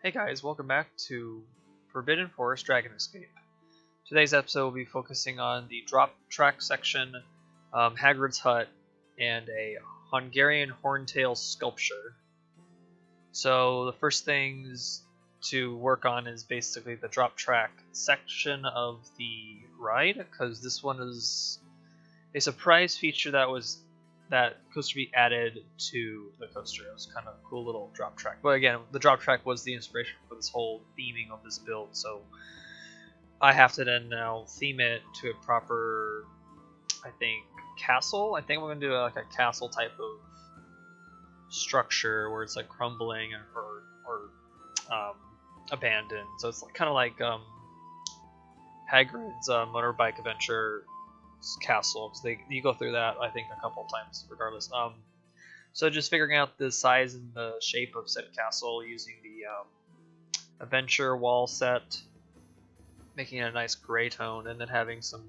Hey guys, welcome back to Forbidden Forest Dragon Escape. Today's episode will be focusing on the drop track section, Hagrid's hut, and a Hungarian Horntail sculpture. So the first things to work on is basically the drop track section of the ride, because this one is a surprise feature that coaster be added to the coaster. It was kind of a cool little drop track. But again, the drop track was the inspiration for this whole theming of this build, so I have to then now theme it to a proper, I think, castle. I think I'm going to do like a castle type of structure where it's like crumbling or abandoned. So it's kind of like Hagrid's motorbike adventure castle, because you go through that I think a couple times regardless. So just figuring out the size and the shape of said castle using the adventure wall set, making it a nice gray tone, and then having some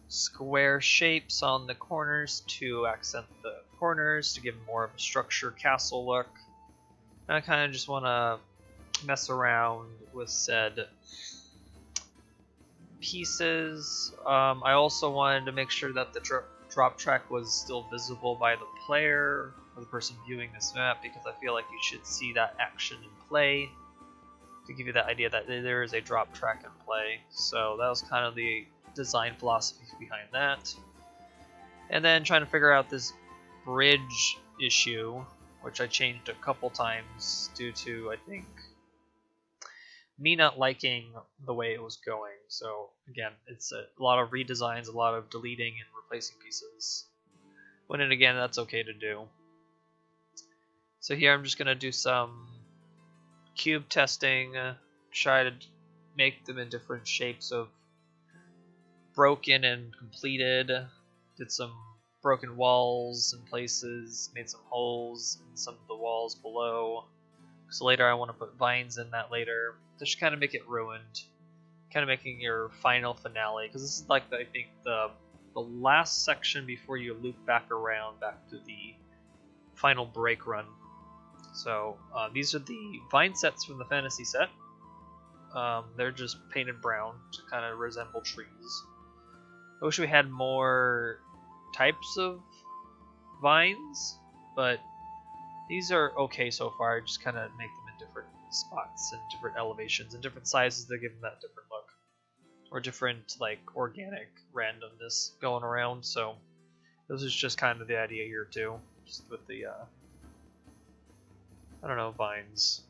square shapes on the corners to accent the corners to give more of a structured castle look. And I kind of just want to mess around with said pieces. I also wanted to make sure that the drop track was still visible by the player or the person viewing this map, because I feel like you should see that action in play to give you that idea that there is a drop track in play. So that was kind of the design philosophy behind that. And then trying to figure out this bridge issue, which I changed a couple times due to, I think, me not liking the way it was going. So again, it's a lot of redesigns, a lot of deleting and replacing pieces. When and again, that's okay to do. So here I'm just going to do some cube testing, try to make them in different shapes of broken and completed. Did some broken walls in places, made some holes in some of the walls below. So later I want to put vines in that later. Just kind of make it ruined, kind of making your final finale, because this is like I think the last section before you loop back around back to the final break run. So these are the vine sets from the fantasy set. They're just painted brown to kind of resemble trees. I wish we had more types of vines, but these are okay so far. Just kind of make them in different spots and different elevations and different sizes to give them that different look, or different like organic randomness going around. So this is just kind of the idea here too, just with the I don't know, vines.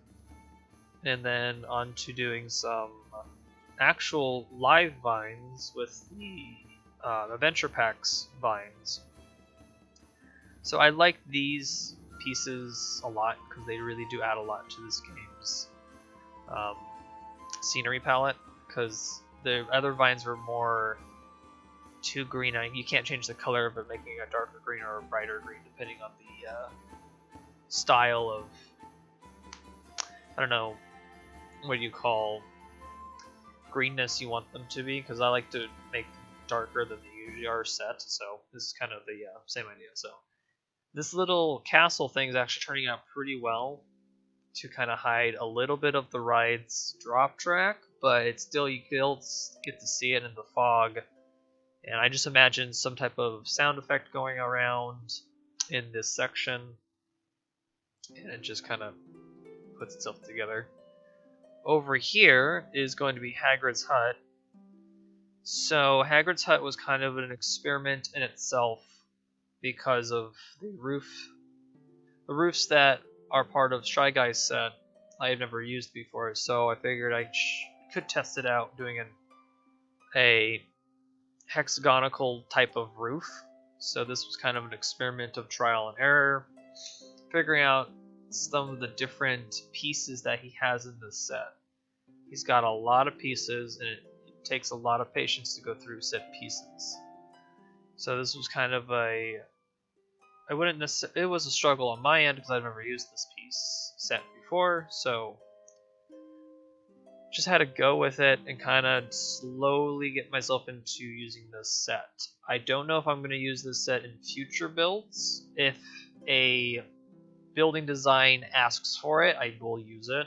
And then on to doing some actual live vines with the adventure packs vines. So I like these pieces a lot because they really do add a lot to this game's scenery palette, because the other vines were more too green. You can't change the color of it, making it a darker green or a brighter green depending on the style of, I don't know, what do you call greenness you want them to be, because I like to make them darker than they usually are set. So this is kind of the same idea. So this little castle thing is actually turning out pretty well to kind of hide a little bit of the ride's drop track, but it's still, you get to see it in the fog. And I just imagine some type of sound effect going around in this section, and it just kind of puts itself together. Over here is going to be Hagrid's hut. So Hagrid's hut was kind of an experiment in itself because of the roofs that are part of Shy Guy's set I have never used before, so I figured I could test it out doing a hexagonal type of roof. So this was kind of an experiment of trial and error, figuring out some of the different pieces that he has in this set. He's got a lot of pieces, and it takes a lot of patience to go through said pieces. So this was kind of it was a struggle on my end because I've never used this piece set before, so just had to go with it and kind of slowly get myself into using this set. I don't know if I'm going to use this set in future builds. If a building design asks for it, I will use it.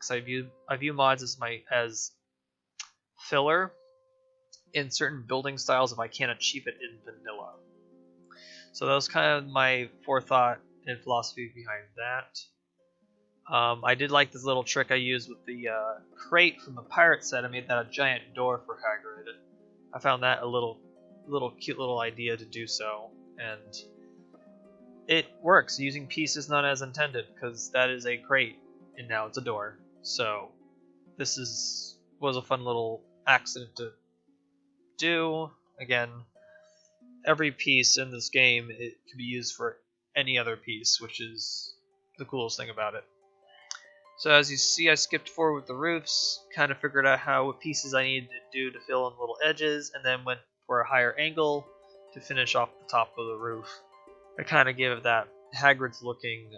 because I view mods as filler in certain building styles if I can't achieve it in vanilla. So that was kind of my forethought and philosophy behind that. I did like this little trick I used with the crate from the pirate set. I made that a giant door for Hagrid. I found that a little cute little idea to do so, and it works using pieces not as intended, because that is a crate and now it's a door. So this was a fun little accident to do. Again, every piece in this game it can be used for any other piece, which is the coolest thing about it. So as you see, I skipped forward with the roofs, kind of figured out what pieces I needed to do to fill in little edges, and then went for a higher angle to finish off the top of the roof. I kind of give it that Hagrid's looking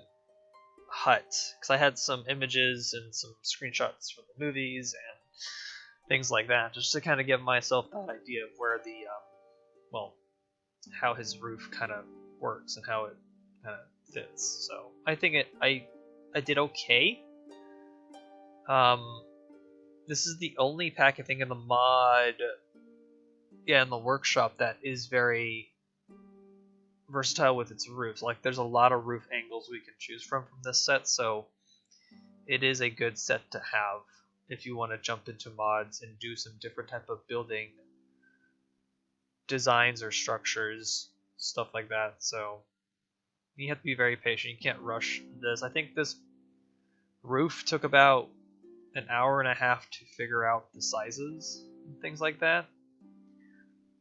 hut, because I had some images and some screenshots from the movies and things like that, just to kind of give myself that idea of where the, how his roof kind of works and how it kind of fits. So I think I did okay. This is the only pack I think in the mod, in the workshop that is very versatile with its roofs. Like there's a lot of roof angles we can choose from this set, so it is a good set to have if you want to jump into mods and do some different type of building designs or structures, stuff like that. So you have to be very patient. You can't rush this. I think this roof took about an hour and a half to figure out the sizes and things like that.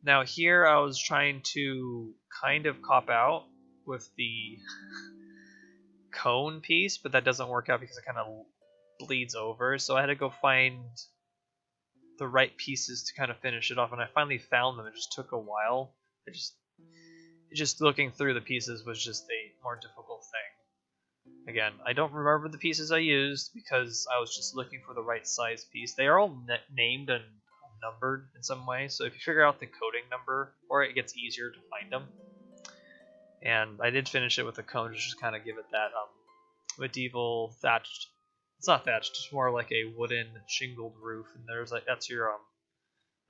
Now here I was trying to kind of cop out with the cone piece, but that doesn't work out because it kind of bleeds over. So I had to go find the right pieces to kind of finish it off, and I finally found them. It just took a while. Just looking through the pieces was just a more difficult thing. Again, I don't remember the pieces I used because I was just looking for the right size piece. They are all named and numbered in some way, so if you figure out the coding number for it, it gets easier to find them. And I did finish it with a cone just to kind of give it that medieval thatched. It's not thatched; it's more like a wooden shingled roof. And there's that's your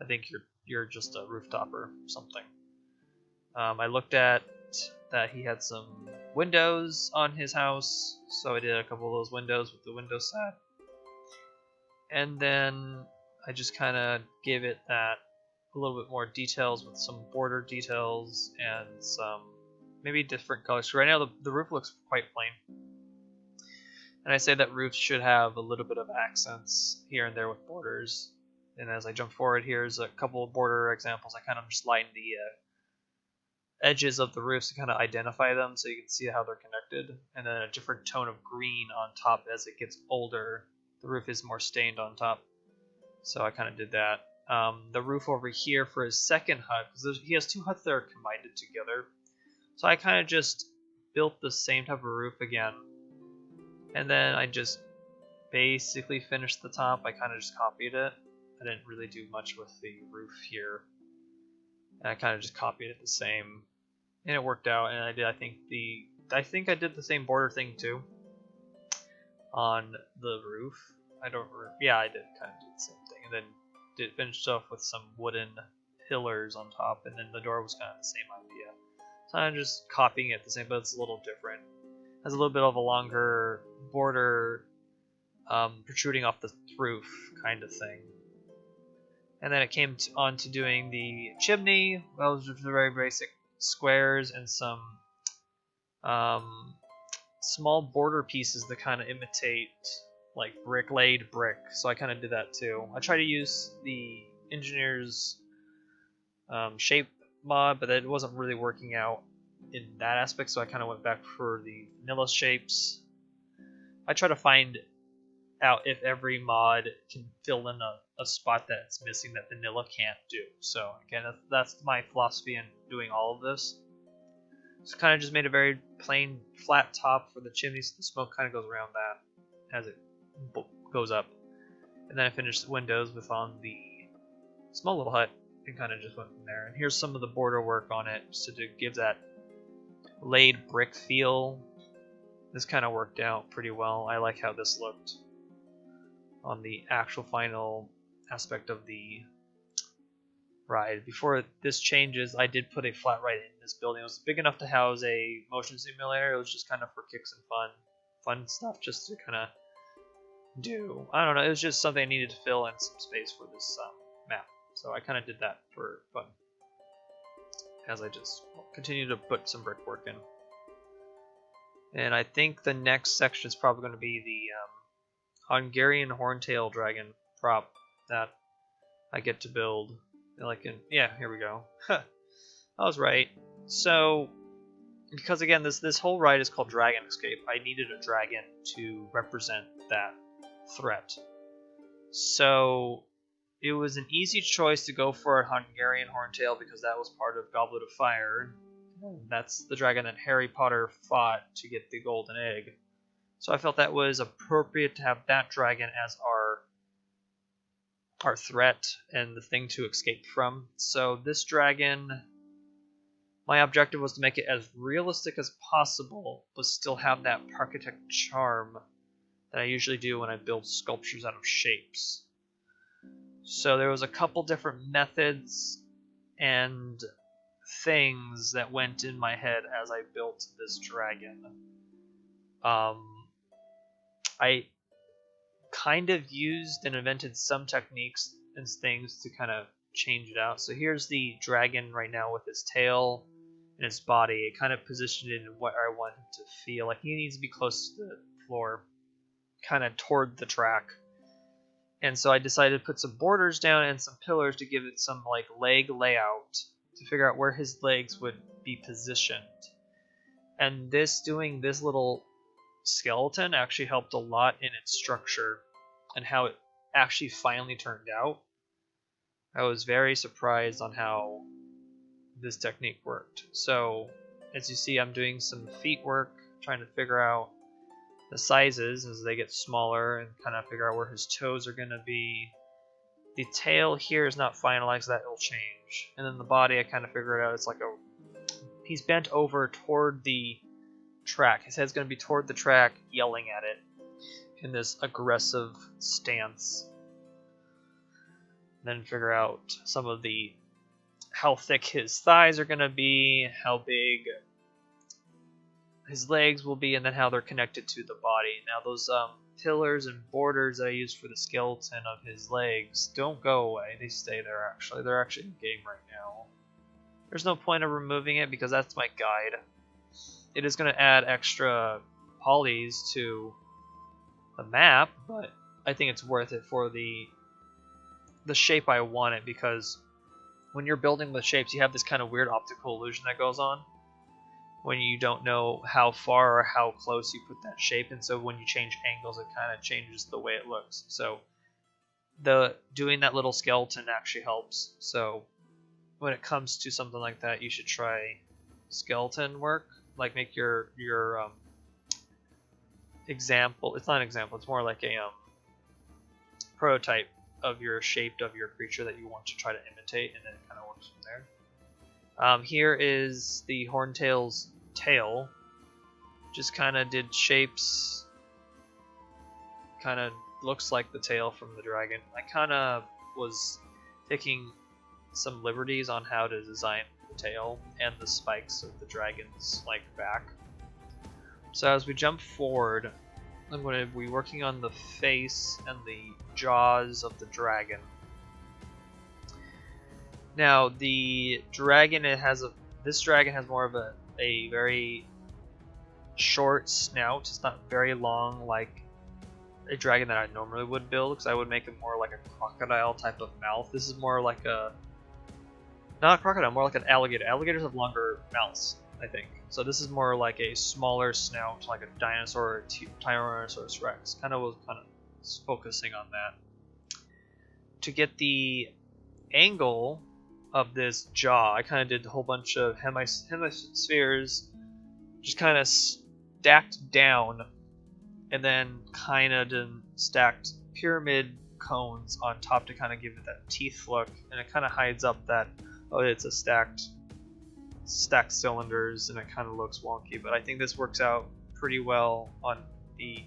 I think you're just a rooftopper or something. I looked at that he had some windows on his house, so I did a couple of those windows with the window set. And then I just kind of gave it that a little bit more details with some border details and some maybe different colors. So right now the roof looks quite plain. And I say that roofs should have a little bit of accents here and there with borders. And as I jump forward, here's a couple of border examples. I kind of just lined the edges of the roofs to kind of identify them so you can see how they're connected. And then a different tone of green on top as it gets older. The roof is more stained on top. So I kind of did that. The roof over here for his second hut, because he has two huts that are combined together. So I kind of just built the same type of roof again. And then I just basically finished the top. I kind of just copied it. I didn't really do much with the roof here. And I kind of just copied it the same. And it worked out. And I think I did the same border thing too on the roof. I did kind of do the same thing. And then did finish off with some wooden pillars on top, and then the door was kind of the same idea. So I'm just copying it the same, but it's a little different. It has a little bit of a longer border protruding off the roof kind of thing. And then it came on to doing the chimney. That was just very basic squares and some small border pieces that kind of imitate like laid brick. So I kind of did that too. I tried to use the engineer's shape mod, but it wasn't really working out in that aspect, so I kind of went back for the vanilla shapes. I try to find out if every mod can fill in a spot that's missing that vanilla can't do. So again, that's my philosophy in doing all of this. So kind of just made a very plain flat top for the chimney, so the smoke kind of goes around that as it goes up. And then I finished the windows with on the small little hut and kind of just went from there. And here's some of the border work on it so to give that laid brick feel. This kind of worked out pretty well. I like how this looked. on the actual final aspect of the ride. Before this changes, I did put a flat ride in this building. It was big enough to house a motion simulator. It was just kind of for kicks and fun stuff, just to kind of do. I don't know. It was just something I needed to fill in some space for this map. So I kind of did that for fun, as I just continue to put some brickwork in. And I think the next section is probably going to be the Hungarian Horntail dragon prop that I get to build. Yeah, here we go. I was right. So, because again, this whole ride is called Dragon Escape, I needed a dragon to represent that threat. So, it was an easy choice to go for a Hungarian Horntail because that was part of Goblet of Fire. That's the dragon that Harry Potter fought to get the golden egg. So I felt that was appropriate to have that dragon as our threat and the thing to escape from. So this dragon, my objective was to make it as realistic as possible, but still have that Parkitect charm that I usually do when I build sculptures out of shapes. So there was a couple different methods and things that went in my head as I built this dragon. I kind of used and invented some techniques and things to kind of change it out. So here's the dragon right now with his tail and his body. It kind of positioned it in what I want him to feel. Like he needs to be close to the floor, kind of toward the track. And so I decided to put some borders down and some pillars to give it some like leg layout to figure out where his legs would be positioned. And doing this little skeleton actually helped a lot in its structure and how it actually finally turned out. I was very surprised on how this technique worked. So as you see, I'm doing some feet work, trying to figure out the sizes as they get smaller and kind of figure out where his toes are going to be. The tail here is not finalized, that will change. And then the body, I kind of figured out, it's like he's bent over toward the track. His head's going to be toward the track, yelling at it in this aggressive stance. Then figure out some of how thick his thighs are going to be, how big his legs will be, and then how they're connected to the body. Now those pillars and borders that I used for the skeleton of his legs don't go away. They stay there actually. They're actually in game right now. There's no point of removing it because that's my guide. It is going to add extra polys to the map, but I think it's worth it for the shape I want it, because when you're building with shapes, you have this kind of weird optical illusion that goes on when you don't know how far or how close you put that shape, and so when you change angles, it kind of changes the way it looks. So doing that little skeleton actually helps. So when it comes to something like that, you should try skeleton work. Like make your example. It's not an example. It's more like a prototype of your shape of your creature that you want to try to imitate, and then it kind of works from there. Here is the Horntail's tail. Just kind of did shapes. Kind of looks like the tail from the dragon. I kind of was taking some liberties on how to design the tail and the spikes of the dragon's like back. So as we jump forward, I'm going to be working on the face and the jaws of the dragon. Now the dragon, this dragon has more of a very short snout. It's not very long like a dragon that I normally would build, because I would make it more like a crocodile type of mouth. This is more like not a crocodile, more like an alligator. Alligators have longer mouths, I think. So this is more like a smaller snout, like a dinosaur or Tyrannosaurus Rex. Kind of focusing on that. To get the angle of this jaw, I kind of did a whole bunch of hemispheres, just kind of stacked down, and then kind of stacked pyramid cones on top to kind of give it that teeth look, and it kind of hides up that, oh, it's a stacked cylinders, and it kind of looks wonky, but I think this works out pretty well on the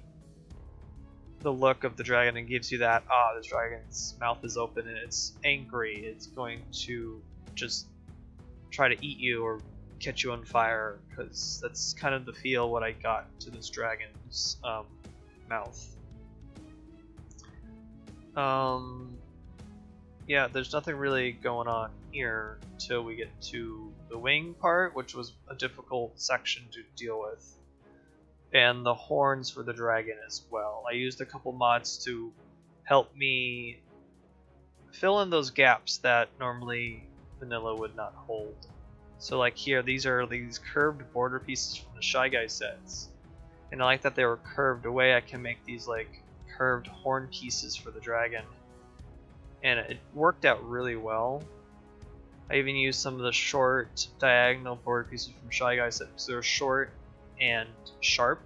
the look of the dragon and gives you that, this dragon's mouth is open and it's angry. It's going to just try to eat you or catch you on fire, because that's kind of the feel what I got to this dragon's mouth. Yeah, there's nothing really going on here until we get to the wing part, which was a difficult section to deal with. And the horns for the dragon as well. I used a couple mods to help me fill in those gaps that normally vanilla would not hold. So like here, these are these curved border pieces from the Shy Guy sets. And I like that they were curved away. I can make these like curved horn pieces for the dragon. And it worked out really well. I even used some of the short diagonal border pieces from Shy Guy set because they're short and sharp,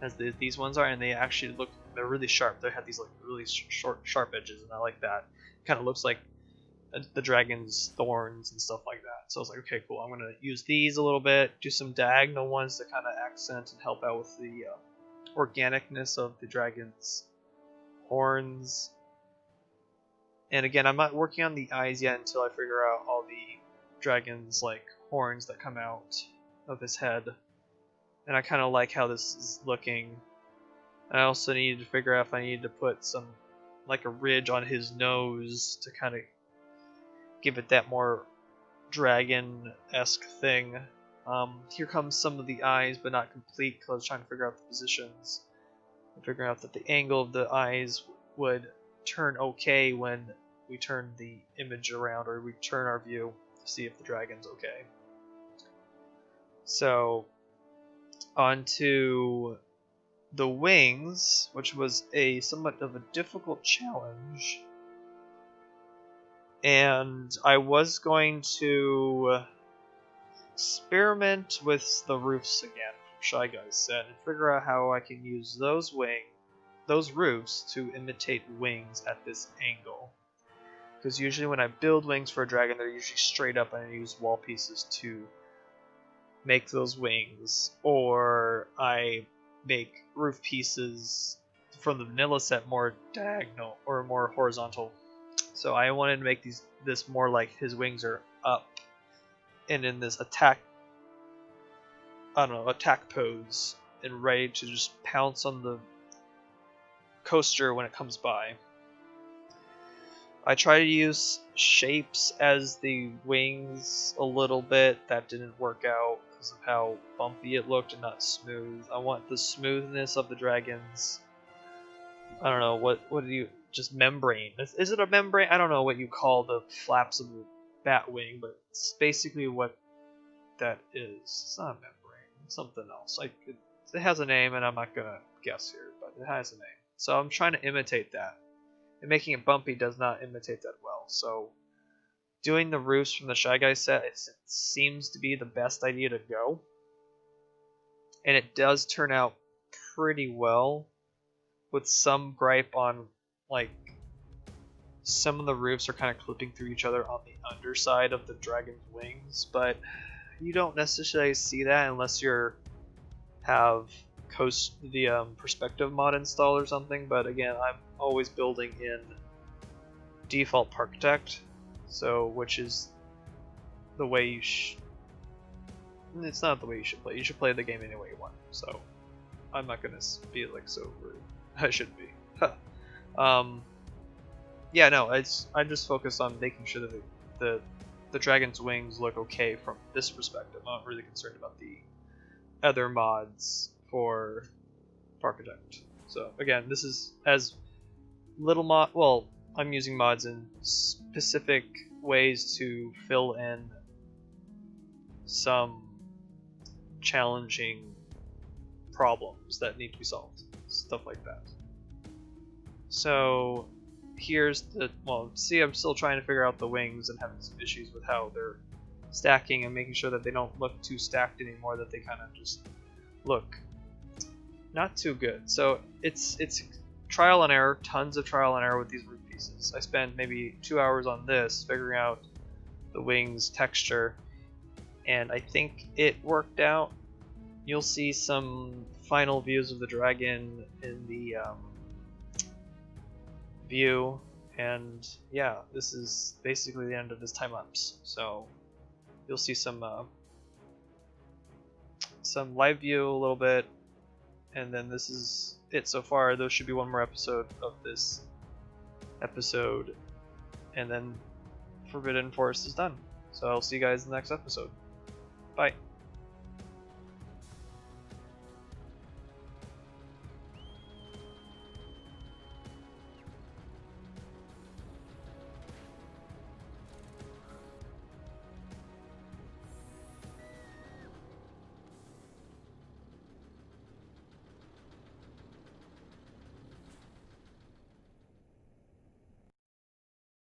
as these ones are, and they actually look, they're really sharp. They have these like really short, sharp edges, and I like that. It kind of looks like the dragon's thorns and stuff like that. So I was like, okay, cool. I'm gonna use these a little bit, do some diagonal ones to kind of accent and help out with the organicness of the dragon's horns. And again, I'm not working on the eyes yet until I figure out all the dragon's like horns that come out of his head. And I kind of like how this is looking. I also needed to figure out if I needed to put some, like a ridge on his nose to kind of give it that more dragon-esque thing. Here comes some of the eyes, but not complete, because I was trying to figure out the positions. And figuring out that the angle of the eyes would turn okay when we turn the image around, or we turn our view to see if the dragon's okay. So, onto the wings, which was a somewhat of a difficult challenge. And I was going to experiment with the roofs again from Shy Guy's set and figure out how I can use those roofs to imitate wings at this angle. Because usually when I build wings for a dragon, they're usually straight up, and I use wall pieces to make those wings, or I make roof pieces from the vanilla set more diagonal or more horizontal. So I wanted to make this more like his wings are up and in this attack pose and ready to just pounce on the coaster when it comes by. I try to use shapes as the wings a little bit. That didn't work out because of how bumpy it looked and not smooth. I want the smoothness of the dragons. I don't know, what do you, just membrane. Is it a membrane? I don't know what you call the flaps of the bat wing, but it's basically what that is. It's not a membrane, it's something else. It has a name, and I'm not gonna guess here, but it has a name. So I'm trying to imitate that. And making it bumpy does not imitate that well. So doing the roofs from the Shy Guy set, it seems to be the best idea to go. And it does turn out pretty well, with some gripe on, like, some of the roofs are kind of clipping through each other on the underside of the dragon's wings, but you don't necessarily see that unless you have the perspective mod installed or something. But again, I'm always building in default Parkitect, so which is the way you it's not the way you should play. You should play the game any way you want. So I'm not gonna be like so rude. I shouldn't be. Yeah, no, I'm just focused on making sure that the dragon's wings look okay from this perspective. I'm not really concerned about the other mods for Parkitect. So again, this is as little mod. Well, I'm using mods in specific ways to fill in some challenging problems that need to be solved, stuff like that. So here's see, I'm still trying to figure out the wings and having some issues with how they're stacking and making sure that they don't look too stacked anymore, that they kind of just look not too good. So it's trial and error, tons of trial and error with these roof pieces. I spent maybe 2 hours on this figuring out the wings texture, and I think it worked out. You'll see some final views of the dragon in the view, and yeah, this is basically the end of this time lapse. So you'll see some live view a little bit, and then this is it so far. There should be one more episode of this episode, and then Forbidden Forest is done. So I'll see you guys in the next episode. Bye.